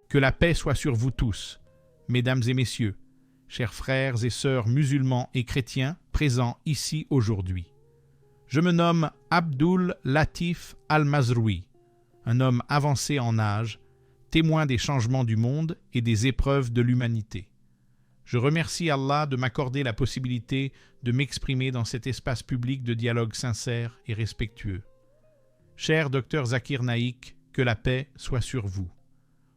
Que la paix soit sur vous tous, mesdames et messieurs, chers frères et sœurs musulmans et chrétiens présents ici aujourd'hui. Je me nomme Abdul Latif Al-Mazroui, un homme avancé en âge, témoin des changements du monde et des épreuves de l'humanité. Je remercie Allah de m'accorder la possibilité de m'exprimer dans cet espace public de dialogue sincère et respectueux. Cher Dr Zakir Naik, que la paix soit sur vous.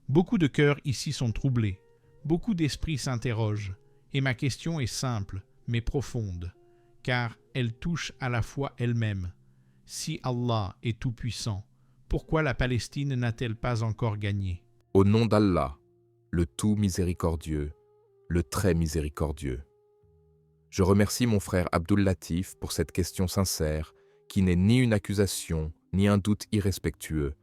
Beaucoup de cœurs ici sont troublés, beaucoup d'esprits s'interrogent, et ma question est simple, mais profonde, car elle touche à la fois elle-même. Si Allah est tout-puissant, pourquoi la Palestine n'a-t-elle pas encore gagné? Au nom d'Allah, le tout miséricordieux, le très miséricordieux. Je remercie mon frère Abdul Latif pour cette question sincère qui n'est ni une accusation, ni un doute irrespectueux,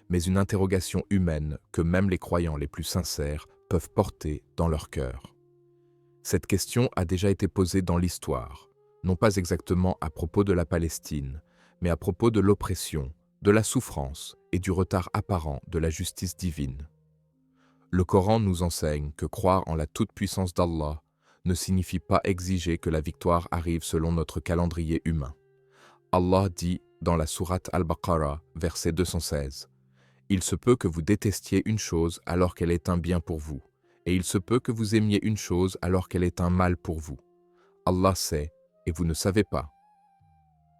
mais une interrogation humaine que même les croyants les plus sincères peuvent porter dans leur cœur. Cette question a déjà été posée dans l'histoire, non pas exactement à propos de la Palestine, mais à propos de l'oppression, de la souffrance et du retard apparent de la justice divine. Le Coran nous enseigne que croire en la toute-puissance d'Allah ne signifie pas exiger que la victoire arrive selon notre calendrier humain. Allah dit dans la sourate Al-Baqarah, verset 216, « Il se peut que vous détestiez une chose alors qu'elle est un bien pour vous, et il se peut que vous aimiez une chose alors qu'elle est un mal pour vous. Allah sait, et vous ne savez pas. »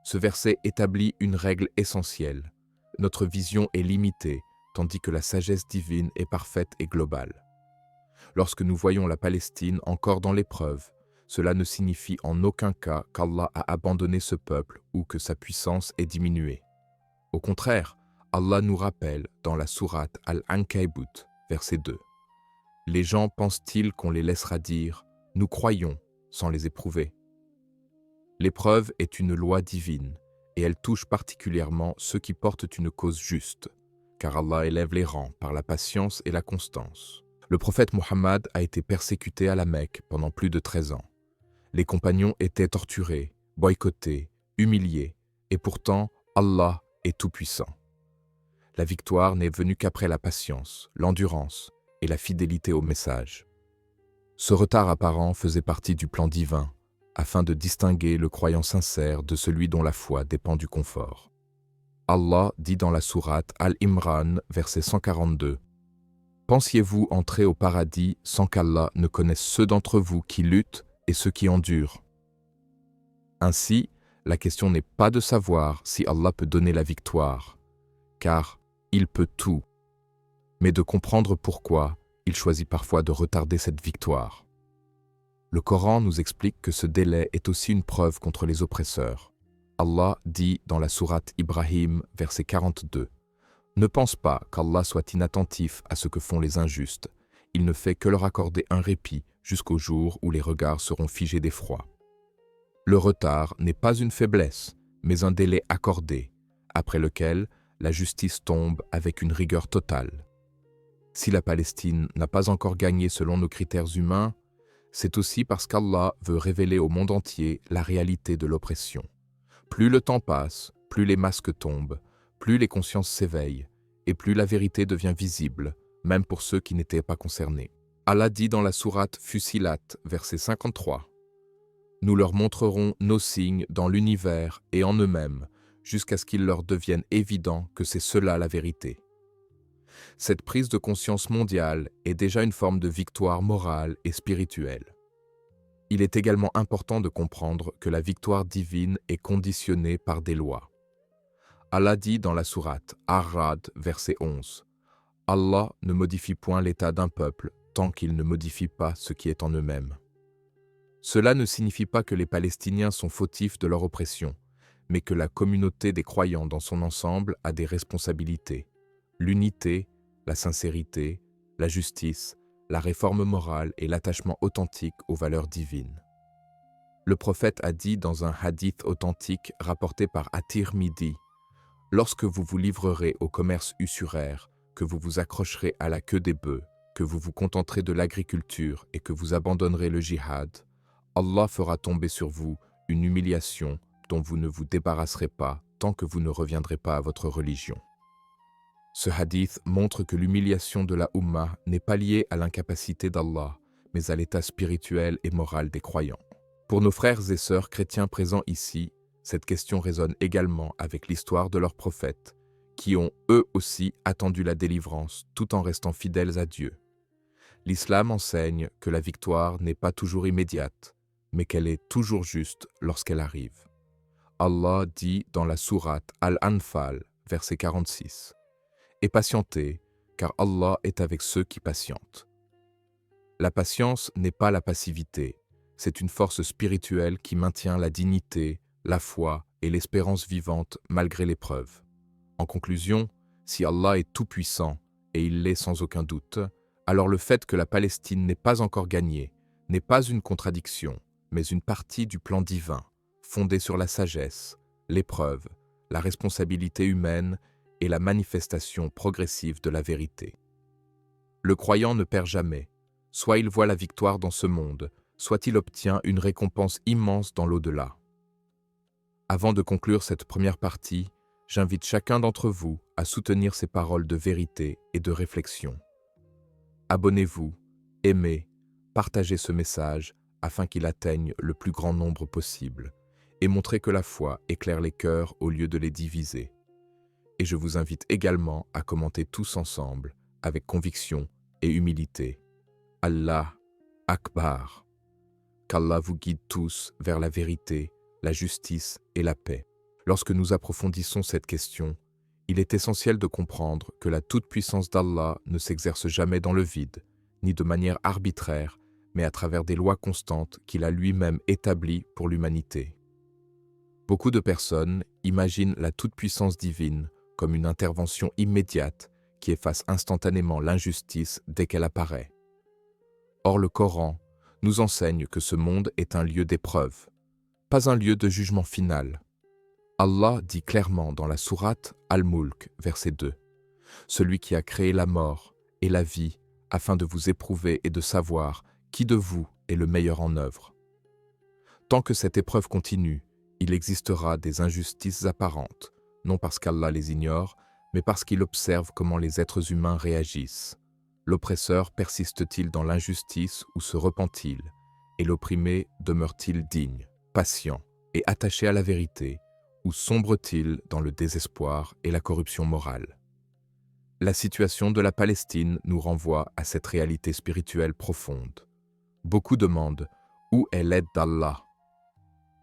Ce verset établit une règle essentielle. Notre vision est limitée, tandis que la sagesse divine est parfaite et globale. Lorsque nous voyons la Palestine encore dans l'épreuve, cela ne signifie en aucun cas qu'Allah a abandonné ce peuple ou que sa puissance est diminuée. Au contraire, Allah nous rappelle dans la sourate Al-Ankabut, verset 2. « Les gens pensent-ils qu'on les laissera dire « Nous croyons » sans les éprouver ?» L'épreuve est une loi divine et elle touche particulièrement ceux qui portent une cause juste, car Allah élève les rangs par la patience et la constance. Le prophète Mohammed a été persécuté à la Mecque pendant plus de 13 ans. Les compagnons étaient torturés, boycottés, humiliés, et pourtant Allah est tout-puissant. La victoire n'est venue qu'après la patience, l'endurance et la fidélité au message. Ce retard apparent faisait partie du plan divin, afin de distinguer le croyant sincère de celui dont la foi dépend du confort. Allah dit dans la sourate Al-Imran, verset 142, « Pensiez-vous entrer au paradis sans qu'Allah ne connaisse ceux d'entre vous qui luttent et ceux qui endurent ?» Ainsi, la question n'est pas de savoir si Allah peut donner la victoire, car il peut tout, mais de comprendre pourquoi il choisit parfois de retarder cette victoire. Le Coran nous explique que ce délai est aussi une preuve contre les oppresseurs. Allah dit dans la sourate Ibrahim, verset 42, « Ne pense pas qu'Allah soit inattentif à ce que font les injustes. Il ne fait que leur accorder un répit jusqu'au jour où les regards seront figés d'effroi. » Le retard n'est pas une faiblesse, mais un délai accordé, après lequel la justice tombe avec une rigueur totale. Si la Palestine n'a pas encore gagné selon nos critères humains, c'est aussi parce qu'Allah veut révéler au monde entier la réalité de l'oppression. Plus le temps passe, plus les masques tombent, plus les consciences s'éveillent, et plus la vérité devient visible, même pour ceux qui n'étaient pas concernés. Allah dit dans la sourate Fussilat, verset 53, « Nous leur montrerons nos signes dans l'univers et en eux-mêmes, jusqu'à ce qu'il leur devienne évident que c'est cela la vérité. » Cette prise de conscience mondiale est déjà une forme de victoire morale et spirituelle. Il est également important de comprendre que la victoire divine est conditionnée par des lois. Allah dit dans la sourate Ar-Ra'd, verset 11, « Allah ne modifie point l'état d'un peuple tant qu'il ne modifie pas ce qui est en eux-mêmes. » Cela ne signifie pas que les Palestiniens sont fautifs de leur oppression, mais que la communauté des croyants dans son ensemble a des responsabilités. L'unité, la sincérité, la justice, la réforme morale et l'attachement authentique aux valeurs divines. Le prophète a dit dans un hadith authentique rapporté par At-Tirmidhi, « Lorsque vous vous livrerez au commerce usuraire, que vous vous accrocherez à la queue des bœufs, que vous vous contenterez de l'agriculture et que vous abandonnerez le jihad, Allah fera tomber sur vous une humiliation dont vous ne vous débarrasserez pas tant que vous ne reviendrez pas à votre religion. » Ce hadith montre que l'humiliation de la Ummah n'est pas liée à l'incapacité d'Allah, mais à l'état spirituel et moral des croyants. Pour nos frères et sœurs chrétiens présents ici, cette question résonne également avec l'histoire de leurs prophètes, qui ont eux aussi attendu la délivrance tout en restant fidèles à Dieu. L'islam enseigne que la victoire n'est pas toujours immédiate, mais qu'elle est toujours juste lorsqu'elle arrive. Allah dit dans la sourate Al-Anfal, verset 46, « Et patientez, car Allah est avec ceux qui patientent. » La patience n'est pas la passivité, c'est une force spirituelle qui maintient la dignité, la foi et l'espérance vivante malgré l'épreuve. En conclusion, si Allah est tout-puissant, et il l'est sans aucun doute, alors le fait que la Palestine n'est pas encore gagnée n'est pas une contradiction, mais une partie du plan divin, fondé sur la sagesse, l'épreuve, la responsabilité humaine et la manifestation progressive de la vérité. Le croyant ne perd jamais, soit il voit la victoire dans ce monde, soit il obtient une récompense immense dans l'au-delà. Avant de conclure cette première partie, j'invite chacun d'entre vous à soutenir ces paroles de vérité et de réflexion. Abonnez-vous, aimez, partagez ce message afin qu'il atteigne le plus grand nombre possible et montrez que la foi éclaire les cœurs au lieu de les diviser. Et je vous invite également à commenter tous ensemble, avec conviction et humilité. Allah Akbar. Qu'Allah vous guide tous vers la vérité, la justice et la paix. Lorsque nous approfondissons cette question, il est essentiel de comprendre que la toute-puissance d'Allah ne s'exerce jamais dans le vide, ni de manière arbitraire, mais à travers des lois constantes qu'il a lui-même établies pour l'humanité. Beaucoup de personnes imaginent la toute-puissance divine comme une intervention immédiate qui efface instantanément l'injustice dès qu'elle apparaît. Or, le Coran nous enseigne que ce monde est un lieu d'épreuve, pas un lieu de jugement final. Allah dit clairement dans la sourate Al-Mulk, verset 2, « Celui qui a créé la mort et la vie afin de vous éprouver et de savoir qui de vous est le meilleur en œuvre. » Tant que cette épreuve continue, il existera des injustices apparentes, non parce qu'Allah les ignore, mais parce qu'il observe comment les êtres humains réagissent. L'oppresseur persiste-t-il dans l'injustice ou se repent-il, et l'opprimé demeure-t-il digne, patient et attaché à la vérité, ou sombre-t-il dans le désespoir et la corruption morale? La situation de la Palestine nous renvoie à cette réalité spirituelle profonde. Beaucoup demandent « Où est l'aide d'Allah ?»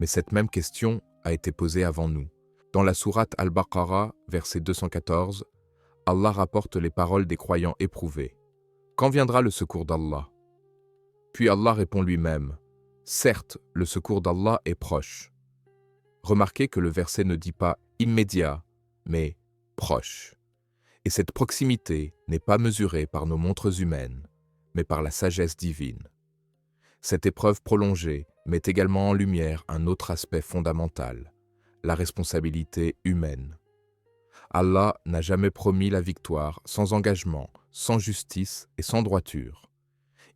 Mais cette même question a été posée avant nous. Dans la sourate Al-Baqarah, verset 214, Allah rapporte les paroles des croyants éprouvés. « Quand viendra le secours d'Allah ?» Puis Allah répond lui-même « Certes, le secours d'Allah est proche. » Remarquez que le verset ne dit pas « immédiat », mais « proche ». Et cette proximité n'est pas mesurée par nos montres humaines, mais par la sagesse divine. Cette épreuve prolongée met également en lumière un autre aspect fondamental, la responsabilité humaine. Allah n'a jamais promis la victoire sans engagement, sans justice et sans droiture.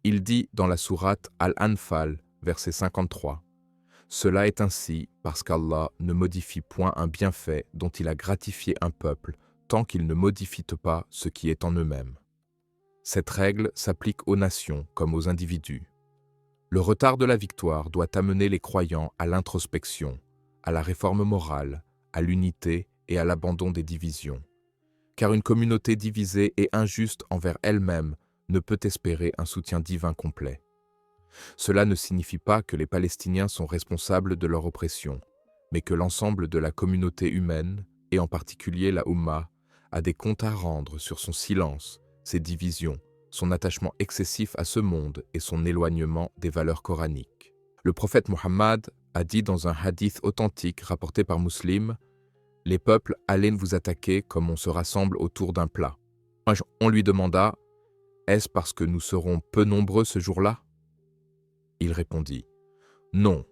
Il dit dans la sourate Al-Anfal, verset 53, « Cela est ainsi parce qu'Allah ne modifie point un bienfait dont il a gratifié un peuple tant qu'il ne modifie pas ce qui est en eux-mêmes. » Cette règle s'applique aux nations comme aux individus. Le retard de la victoire doit amener les croyants à l'introspection, à la réforme morale, à l'unité et à l'abandon des divisions. Car une communauté divisée et injuste envers elle-même ne peut espérer un soutien divin complet. Cela ne signifie pas que les Palestiniens sont responsables de leur oppression, mais que l'ensemble de la communauté humaine, et en particulier la Ummah, a des comptes à rendre sur son silence, ses divisions, son attachement excessif à ce monde et son éloignement des valeurs coraniques. Le prophète Mohammed a dit dans un hadith authentique rapporté par Muslim, « Les peuples allaient vous attaquer comme on se rassemble autour d'un plat. » On lui demanda, « Est-ce parce que nous serons peu nombreux ce jour-là » Il répondit, « Non,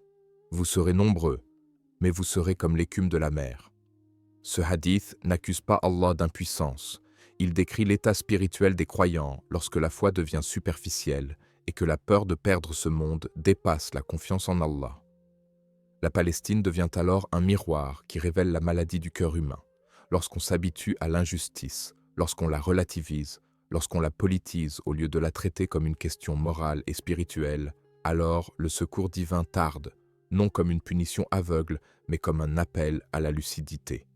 vous serez nombreux, mais vous serez comme l'écume de la mer. » Ce hadith n'accuse pas Allah d'impuissance. Il décrit l'état spirituel des croyants lorsque la foi devient superficielle et que la peur de perdre ce monde dépasse la confiance en Allah. La Palestine devient alors un miroir qui révèle la maladie du cœur humain, lorsqu'on s'habitue à l'injustice, lorsqu'on la relativise, lorsqu'on la politise au lieu de la traiter comme une question morale et spirituelle, alors le secours divin tarde, non comme une punition aveugle, mais comme un appel à la lucidité.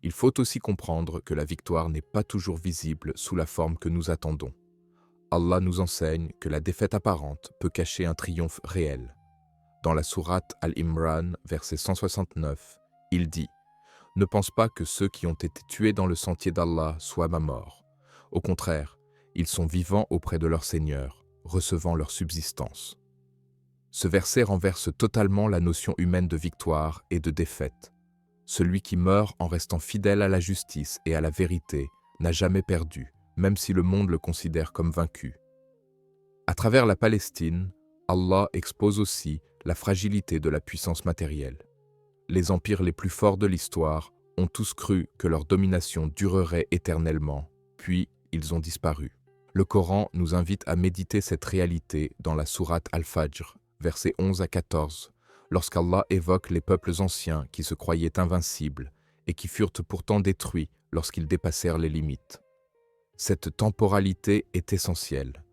Il faut aussi comprendre que la victoire n'est pas toujours visible sous la forme que nous attendons. Allah nous enseigne que la défaite apparente peut cacher un triomphe réel. Dans la sourate Al-Imran, verset 169, il dit « Ne pense pas que ceux qui ont été tués dans le sentier d'Allah soient ma mort. Au contraire, ils sont vivants auprès de leur Seigneur, recevant leur subsistance. » Ce verset renverse totalement la notion humaine de victoire et de défaite. Celui qui meurt en restant fidèle à la justice et à la vérité n'a jamais perdu, même si le monde le considère comme vaincu. À travers la Palestine, Allah expose aussi la fragilité de la puissance matérielle. Les empires les plus forts de l'histoire ont tous cru que leur domination durerait éternellement, puis ils ont disparu. Le Coran nous invite à méditer cette réalité dans la sourate Al-Fajr, versets 11 à 14, lorsqu'Allah évoque les peuples anciens qui se croyaient invincibles et qui furent pourtant détruits lorsqu'ils dépassèrent les limites. Cette temporalité est essentielle.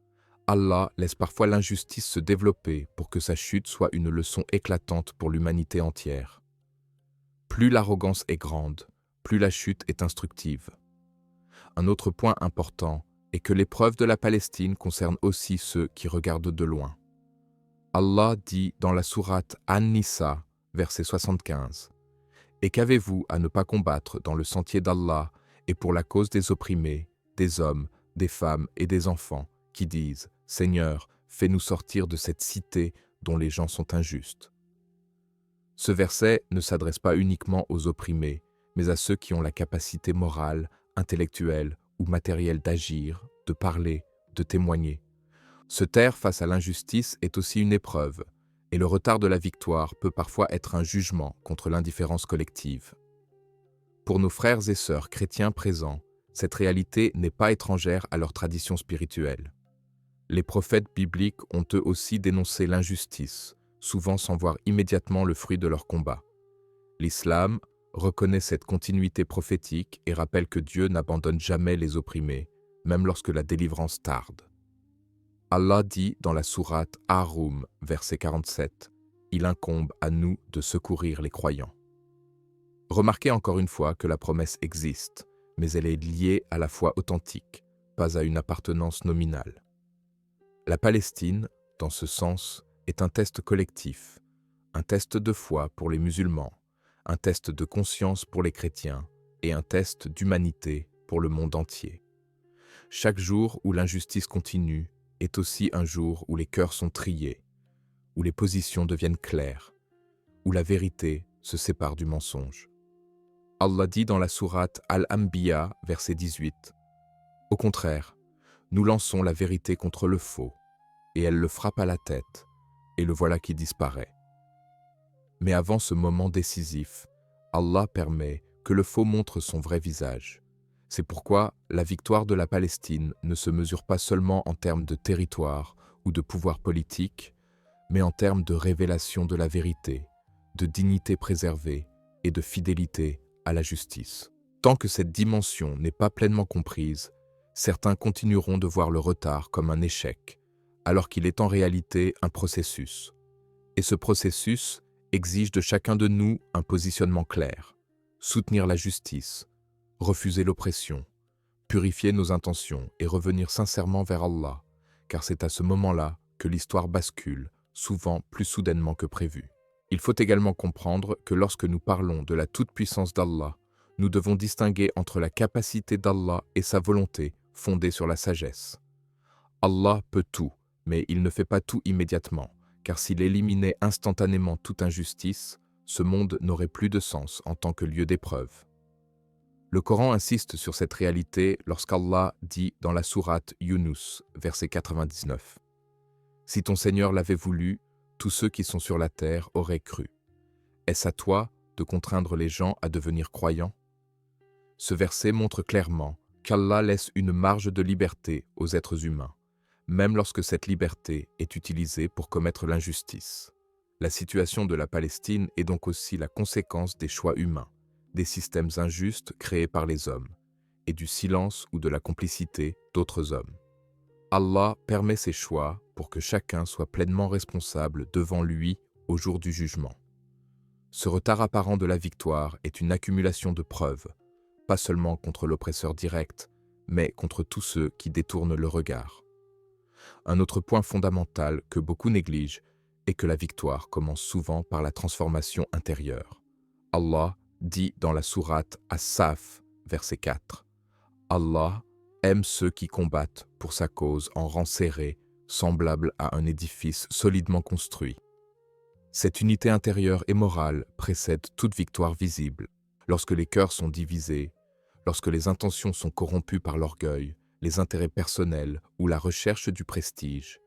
Allah laisse parfois l'injustice se développer pour que sa chute soit une leçon éclatante pour l'humanité entière. Plus l'arrogance est grande, plus la chute est instructive. Un autre point important est que l'épreuve de la Palestine concerne aussi ceux qui regardent de loin. Allah dit dans la sourate An-Nisa, verset 75, « Et qu'avez-vous à ne pas combattre dans le sentier d'Allah et pour la cause des opprimés, des hommes, des femmes et des enfants, qui disent « Seigneur, fais-nous sortir de cette cité dont les gens sont injustes. » Ce verset ne s'adresse pas uniquement aux opprimés, mais à ceux qui ont la capacité morale, intellectuelle ou matérielle d'agir, de parler, de témoigner. Se taire face à l'injustice est aussi une épreuve, et le retard de la victoire peut parfois être un jugement contre l'indifférence collective. Pour nos frères et sœurs chrétiens présents, cette réalité n'est pas étrangère à leur tradition spirituelle. Les prophètes bibliques ont eux aussi dénoncé l'injustice, souvent sans voir immédiatement le fruit de leur combat. L'islam reconnaît cette continuité prophétique et rappelle que Dieu n'abandonne jamais les opprimés, même lorsque la délivrance tarde. Allah dit dans la sourate Ar-Rum, verset 47, « Il incombe à nous de secourir les croyants. » Remarquez encore une fois que la promesse existe, mais elle est liée à la foi authentique, pas à une appartenance nominale. La Palestine, dans ce sens, est un test collectif, un test de foi pour les musulmans, un test de conscience pour les chrétiens et un test d'humanité pour le monde entier. Chaque jour où l'injustice continue est aussi un jour où les cœurs sont triés, où les positions deviennent claires, où la vérité se sépare du mensonge. Allah dit dans la sourate Al-Anbiya, verset 18, « Au contraire, nous lançons la vérité contre le faux, et elle le frappe à la tête, et le voilà qui disparaît. » Mais avant ce moment décisif, Allah permet que le faux montre son vrai visage. C'est pourquoi la victoire de la Palestine ne se mesure pas seulement en termes de territoire ou de pouvoir politique, mais en termes de révélation de la vérité, de dignité préservée et de fidélité à la justice. Tant que cette dimension n'est pas pleinement comprise, certains continueront de voir le retard comme un échec, alors qu'il est en réalité un processus. Et ce processus exige de chacun de nous un positionnement clair, soutenir la justice, refuser l'oppression, purifier nos intentions et revenir sincèrement vers Allah, car c'est à ce moment-là que l'histoire bascule, souvent plus soudainement que prévu. Il faut également comprendre que lorsque nous parlons de la toute-puissance d'Allah, nous devons distinguer entre la capacité d'Allah et sa volonté fondée sur la sagesse. Allah peut tout, mais il ne fait pas tout immédiatement, car s'il éliminait instantanément toute injustice, ce monde n'aurait plus de sens en tant que lieu d'épreuve. Le Coran insiste sur cette réalité lorsqu'Allah dit dans la sourate Yunus, verset 99, « Si ton Seigneur l'avait voulu, tous ceux qui sont sur la terre auraient cru. Est-ce à toi de contraindre les gens à devenir croyants ?» Ce verset montre clairement qu'Allah laisse une marge de liberté aux êtres humains, même lorsque cette liberté est utilisée pour commettre l'injustice. La situation de la Palestine est donc aussi la conséquence des choix humains, des systèmes injustes créés par les hommes, et du silence ou de la complicité d'autres hommes. Allah permet ces choix pour que chacun soit pleinement responsable devant lui au jour du jugement. Ce retard apparent de la victoire est une accumulation de preuves, pas seulement contre l'oppresseur direct, mais contre tous ceux qui détournent le regard. Un autre point fondamental que beaucoup négligent est que la victoire commence souvent par la transformation intérieure. Allah dit dans la sourate As-Saf, verset 4, « Allah aime ceux qui combattent pour sa cause en rang serré, semblable à un édifice solidement construit. » Cette unité intérieure et morale précède toute victoire visible. Lorsque les cœurs sont divisés, lorsque les intentions sont corrompues par l'orgueil, les intérêts personnels ou la recherche du prestige,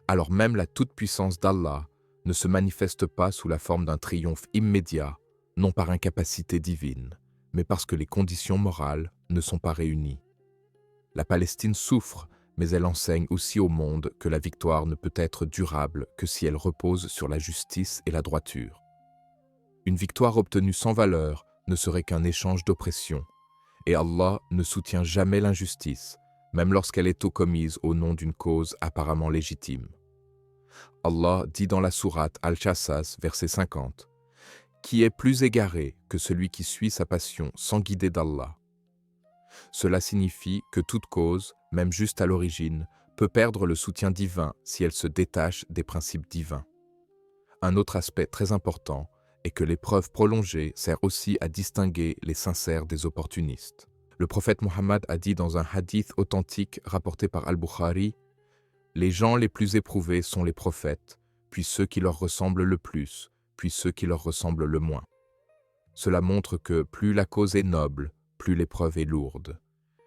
alors même la toute-puissance d'Allah ne se manifeste pas sous la forme d'un triomphe immédiat, non par incapacité divine, mais parce que les conditions morales ne sont pas réunies. La Palestine souffre, mais elle enseigne aussi au monde que la victoire ne peut être durable que si elle repose sur la justice et la droiture. Une victoire obtenue sans valeur ne serait qu'un échange d'oppression, et Allah ne soutient jamais l'injustice, même lorsqu'elle est commise au nom d'une cause apparemment légitime. Allah dit dans la sourate Al-Jassas, verset 50, « Qui est plus égaré que celui qui suit sa passion sans guider d'Allah ?» Cela signifie que toute cause, même juste à l'origine, peut perdre le soutien divin si elle se détache des principes divins. Un autre aspect très important est que l'épreuve prolongée sert aussi à distinguer les sincères des opportunistes. Le prophète Mohammed a dit dans un hadith authentique rapporté par Al-Bukhari, « Les gens les plus éprouvés sont les prophètes, puis ceux qui leur ressemblent le plus, puis ceux qui leur ressemblent le moins. » Cela montre que plus la cause est noble, plus l'épreuve est lourde.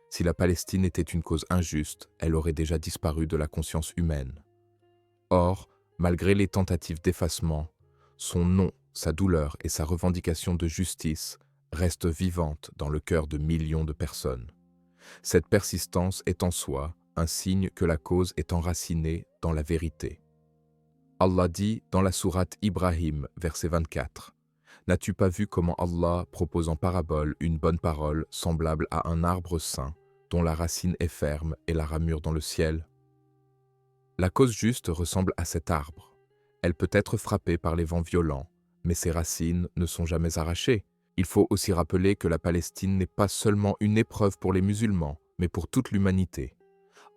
Si la Palestine était une cause injuste, elle aurait déjà disparu de la conscience humaine. Or, malgré les tentatives d'effacement, son nom, sa douleur et sa revendication de justice restent vivantes dans le cœur de millions de personnes. Cette persistance est en soi un signe que la cause est enracinée dans la vérité. Allah dit dans la sourate Ibrahim, verset 24, « N'as-tu pas vu comment Allah propose en parabole une bonne parole semblable à un arbre sain, dont la racine est ferme et la ramure dans le ciel ?» La cause juste ressemble à cet arbre. Elle peut être frappée par les vents violents, mais ses racines ne sont jamais arrachées. Il faut aussi rappeler que la Palestine n'est pas seulement une épreuve pour les musulmans, mais pour toute l'humanité.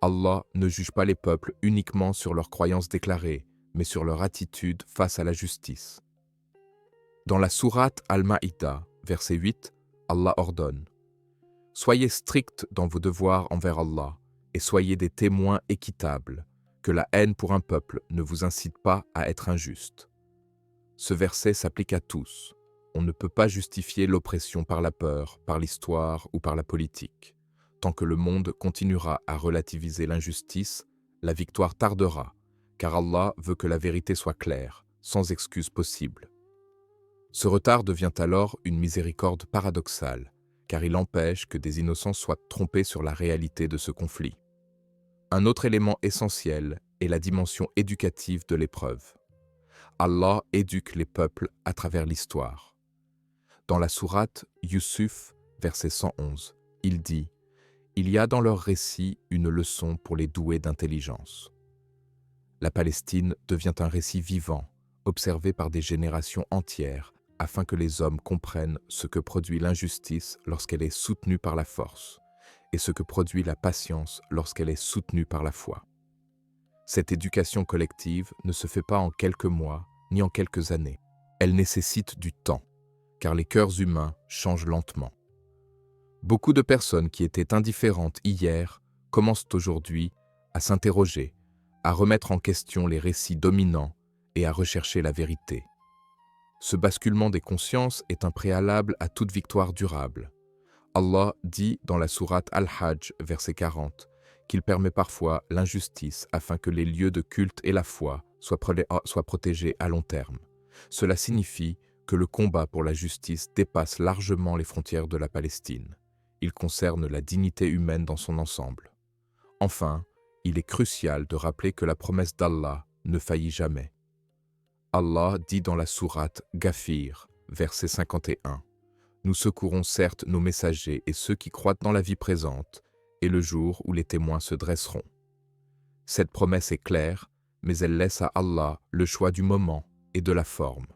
Allah ne juge pas les peuples uniquement sur leurs croyances déclarées, mais sur leur attitude face à la justice. Dans la sourate Al-Ma'ida, verset 8, Allah ordonne « Soyez stricts dans vos devoirs envers Allah et soyez des témoins équitables, que la haine pour un peuple ne vous incite pas à être injuste. » Ce verset s'applique à tous. On ne peut pas justifier l'oppression par la peur, par l'histoire ou par la politique. Tant que le monde continuera à relativiser l'injustice, la victoire tardera, car Allah veut que la vérité soit claire, sans excuse possible. Ce retard devient alors une miséricorde paradoxale, car il empêche que des innocents soient trompés sur la réalité de ce conflit. Un autre élément essentiel est la dimension éducative de l'épreuve. Allah éduque les peuples à travers l'histoire. Dans la sourate Yusuf, verset 111, il dit « Il y a dans leur récit une leçon pour les doués d'intelligence. » La Palestine devient un récit vivant, observé par des générations entières, afin que les hommes comprennent ce que produit l'injustice lorsqu'elle est soutenue par la force, et ce que produit la patience lorsqu'elle est soutenue par la foi. Cette éducation collective ne se fait pas en quelques mois, ni en quelques années. Elle nécessite du temps, car les cœurs humains changent lentement. Beaucoup de personnes qui étaient indifférentes hier commencent aujourd'hui à s'interroger, à remettre en question les récits dominants et à rechercher la vérité. Ce basculement des consciences est un préalable à toute victoire durable. Allah dit dans la sourate Al-Hajj, verset 40, qu'il permet parfois l'injustice afin que les lieux de culte et la foi soient protégés à long terme. Cela signifie que le combat pour la justice dépasse largement les frontières de la Palestine. Il concerne la dignité humaine dans son ensemble. Enfin, il est crucial de rappeler que la promesse d'Allah ne faillit jamais. Allah dit dans la sourate Ghafir, verset 51, Nous secourons certes nos messagers et ceux qui croient dans la vie présente, et le jour où les témoins se dresseront. Cette promesse est claire, mais elle laisse à Allah le choix du moment et de la forme.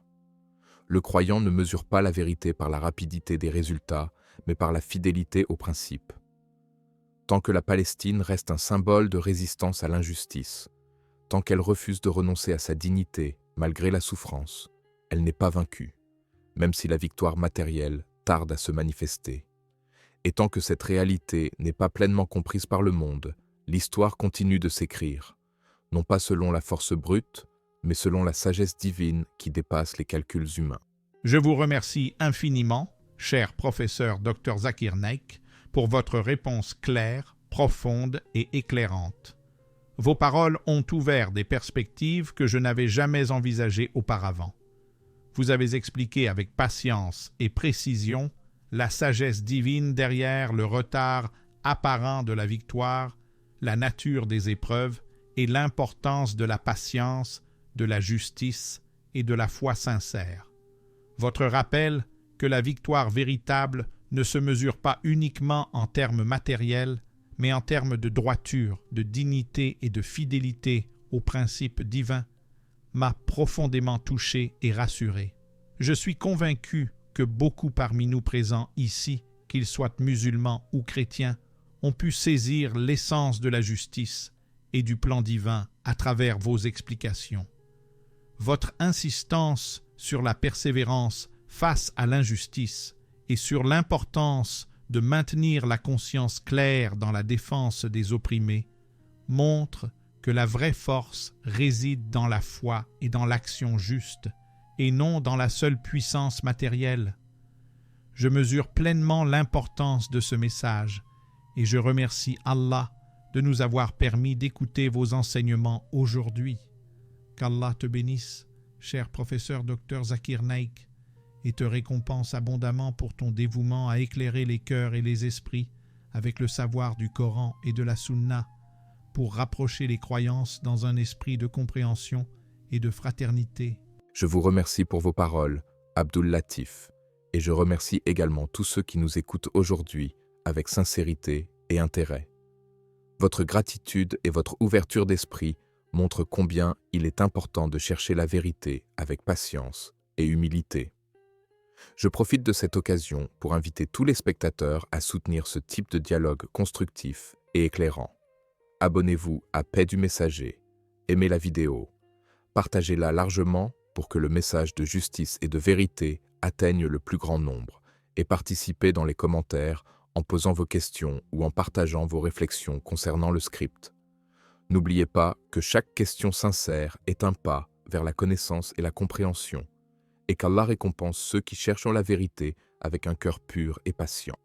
Le croyant ne mesure pas la vérité par la rapidité des résultats, mais par la fidélité aux principes. Tant que la Palestine reste un symbole de résistance à l'injustice, tant qu'elle refuse de renoncer à sa dignité malgré la souffrance, elle n'est pas vaincue, même si la victoire matérielle tarde à se manifester. Et tant que cette réalité n'est pas pleinement comprise par le monde, l'histoire continue de s'écrire, non pas selon la force brute, mais selon la sagesse divine qui dépasse les calculs humains. Je vous remercie infiniment, cher professeur Dr Zakir Naik, pour votre réponse claire, profonde et éclairante. Vos paroles ont ouvert des perspectives que je n'avais jamais envisagées auparavant. Vous avez expliqué avec patience et précision la sagesse divine derrière le retard apparent de la victoire, la nature des épreuves et l'importance de la patience, de la justice et de la foi sincère. Votre rappel que la victoire véritable ne se mesure pas uniquement en termes matériels, mais en termes de droiture, de dignité et de fidélité aux principes divins, m'a profondément touché et rassuré. Je suis convaincu que beaucoup parmi nous présents ici, qu'ils soient musulmans ou chrétiens, ont pu saisir l'essence de la justice et du plan divin à travers vos explications. Votre insistance sur la persévérance face à l'injustice et sur l'importance de maintenir la conscience claire dans la défense des opprimés montre que la vraie force réside dans la foi et dans l'action juste, et non dans la seule puissance matérielle. Je mesure pleinement l'importance de ce message, et je remercie Allah de nous avoir permis d'écouter vos enseignements aujourd'hui. Qu'Allah te bénisse, cher professeur Dr Zakir Naik, et te récompense abondamment pour ton dévouement à éclairer les cœurs et les esprits avec le savoir du Coran et de la Sunna, pour rapprocher les croyances dans un esprit de compréhension et de fraternité. Je vous remercie pour vos paroles, Abdul Latif, et je remercie également tous ceux qui nous écoutent aujourd'hui avec sincérité et intérêt. Votre gratitude et votre ouverture d'esprit montrent combien il est important de chercher la vérité avec patience et humilité. Je profite de cette occasion pour inviter tous les spectateurs à soutenir ce type de dialogue constructif et éclairant. Abonnez-vous à Paix du Messager, aimez la vidéo, partagez-la largement pour que le message de justice et de vérité atteigne le plus grand nombre, et participez dans les commentaires en posant vos questions ou en partageant vos réflexions concernant le script. N'oubliez pas que chaque question sincère est un pas vers la connaissance et la compréhension, et qu'Allah récompense ceux qui cherchent la vérité avec un cœur pur et patient.